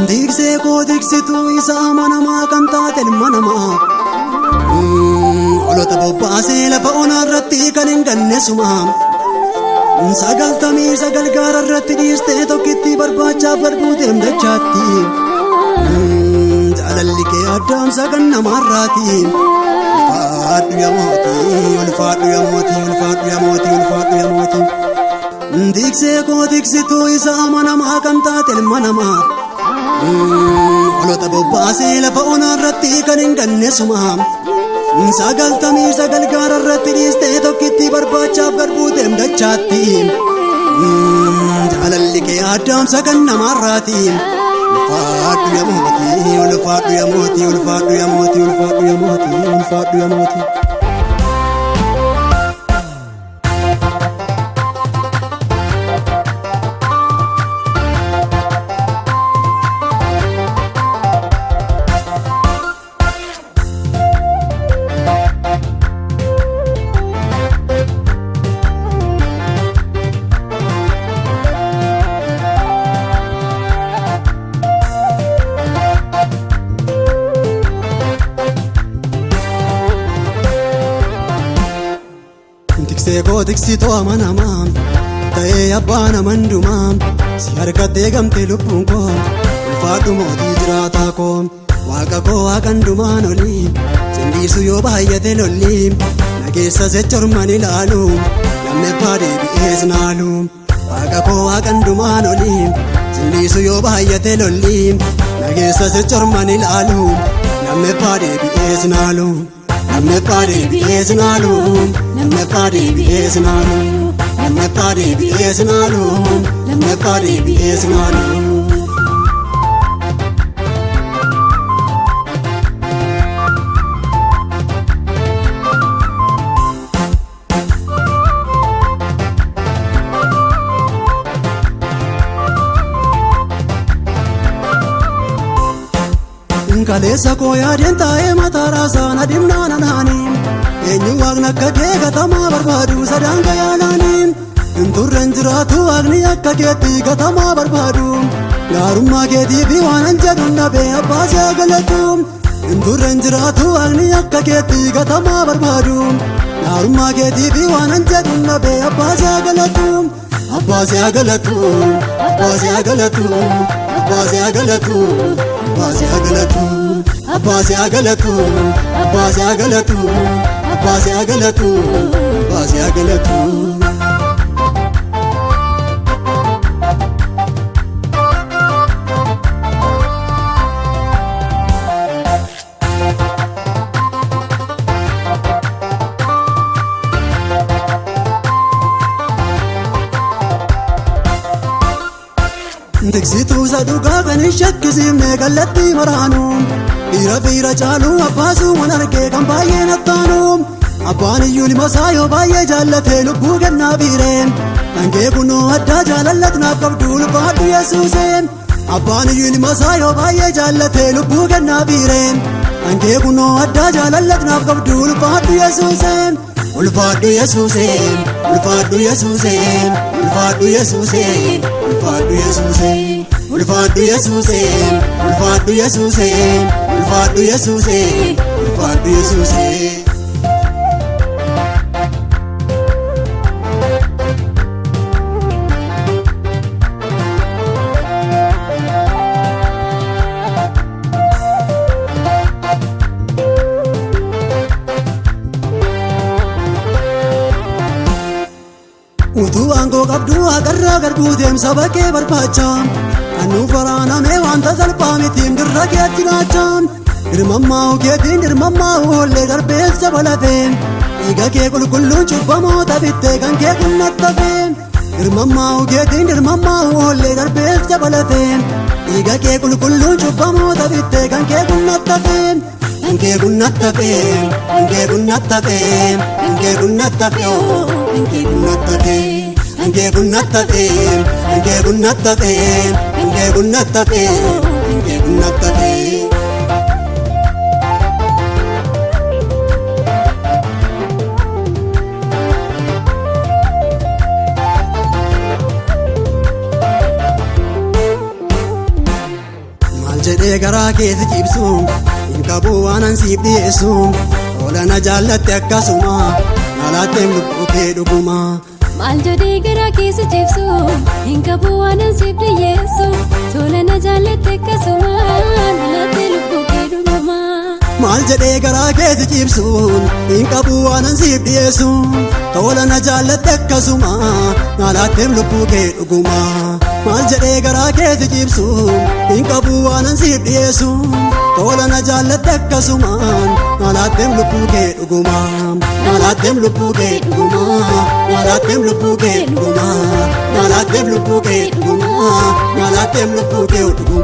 Diiksee koo diiksituu isa amanamaa kan taate ilma namaa. Olota bobbaasee lafa onaa irratti kan hin ganne sumaa. 99 gaara irratti dhiistee tokkitti barbaachaaf garbuu deemdachaatti. Jaalalli kee addaamsa kan namaarraati. Ulfaadhu yaa mootii, ulfaadhu yaa mootii, ulfaadhu yaa mootii, ulfaadhu yaa mootii. Diiksee koo diiksituu isa amanamaa kan taate ilma namaa. Olota bobbaasee lafa onaa irratti kan hin ganne sumaa. 99 gaara irratti dhiistee tokkitti barbaachaaf garbuu deemdachaatti. Jaalalli kee addaamsa kan namaarraati. Ulfaadhu yaa mootii, ulfaadhu yaa mootii, ulfaadhu yaa mootii, ulfaadhu yaa mootii, ulfaadhu yaa mootii. Diiksee koo diiksituu amanamaa ta'ee abbaa naman dhumaa. Si harkattee gamtee lubbuun koo ulfaadhu mootii jiraataa koo. Waaqa koo waaqan dhumaan olii sindiisu yoo baay'ate lolli. Nageessa sechorman ilaalu lammeeffaa deebi'ees naalu. Waaqa koo waaqan dhumaan olii sindiisu yoo baay'ate lolli. Nageessa sechorman ilaalu lammeeffaa deebi'ees naalu. Lammeeffaa deebi'ees naalu. Lammeeffaa deebi'ees naalu. Lammeeffaa deebi'ees naalu. Lammeeffaa deebi'ees naalu. Kaleessa koo yaadeen taa'ee mataa raasaa na dhimnaa nanaanii. Eenyu waaqni akka kee gatamaa barbaadu sadaan gayaanaanii. Hin turren jiraatu waaqni akka keetti gatamaa barbaadu. Gaarummaa keetii fi waanan jedhu dhabee abbaa si haa galatu. Hin turren jiraatu waaqni akka keetti gatamaa barbaadu. Gaarummaa keetii fi waanan jedhu dhabee abbaa si haa galatu. Abbaa si haa galatu. Abbaa si haa galatu. Abbaa si haa galatu. Abbaa si haa galatu. Abbaa si haa galatu. Abbaa si haa galatu. Abbaa si haa galatu. Abbaa si haa galatu. Diiksituu isa dhugaa kan hin shakkisiifne kallattii maraanu. Dhiira fiira caalu abbaasuu man argee kan baay'ee nattaanu. Abbaan iyyuu ilma isaa yoo baay'ee jaallatee lubbuu kennaa fiiree. Kan kee kunoo addaa jaalallatnaaf qabdu ulfaadhu Yesuusee. Abbaan iyyuu ilma isaa yoo baay'ee jaallatee lubbuu kennaa fiiree. Kan kee kunoo addaa jaalallatnaaf qabdu ulfaadhu Yesuusee. Ulfaadhu Yesuusee. Ulfaadhu Yesuusee. Ulfaadhu Yesuusee. Ulfaadhu Yesuusee. Ulfaadhu Yesuusee. Ulfaadhu Yesuusee. Ulfaadhu Yesuusee. Ulfaadhu Yesuusee. Utuu aangoo qabdu akarraa garbuu deemsa bakkee barbaacha. Kan nuuf waraaname wanta salphaa mitiin dirra keetti naacha. Dirmammaa'u keetiin dirmammaa'u oollee darbeessa balafee. Dhiiga kee qulqulluun cubbamoota bittee kan kee kunnattafee. Dirmammaa'u keetiin dirmammaa'u oollee darbeessa balafee. Dhiiga kee qulqulluun cubbamoota bittee kan kee kunnattafee. Kan kee kunnattafee. Kan kee kunnattafee. Kan kee kunnattafee. Kan kee kunnattafee. Kan kee kunnattafee. Kan kee kunnattafee. Kan kee kunnattafee. Kan kee kunnattafee. jedhee garaa keessa cibsu hin qabu waanan siif dhiyeessu oola na jaallatte akkasuma nalaatteem lubbuu kee dhuguma. Maal jedhee garaa keessa cibsu hin qabu waanan siif dhiyeessu tola na jaallatte akkasuma nalaatteem lubbuu kee dhuguma. Maal jedhee garaa keessa cibsuun hin qabu waanan siif dhiyeessu tola na jaallatte akkasuma nalaatteem lubbuu kee dhuguma. Maal jedhee garaa keessa cibsuun hin qabu waanan siif dhiyeessu tola na jaallatte akkasuma nalaatteem lubbuu kee dhuguma. Nalaatteem lubbuu kee dhuguma. Nalaatteem lubbuu kee dhuguma. Nalaatteem lubbuu kee dhuguma. Nalaatteem lubbuu kee dhuguma.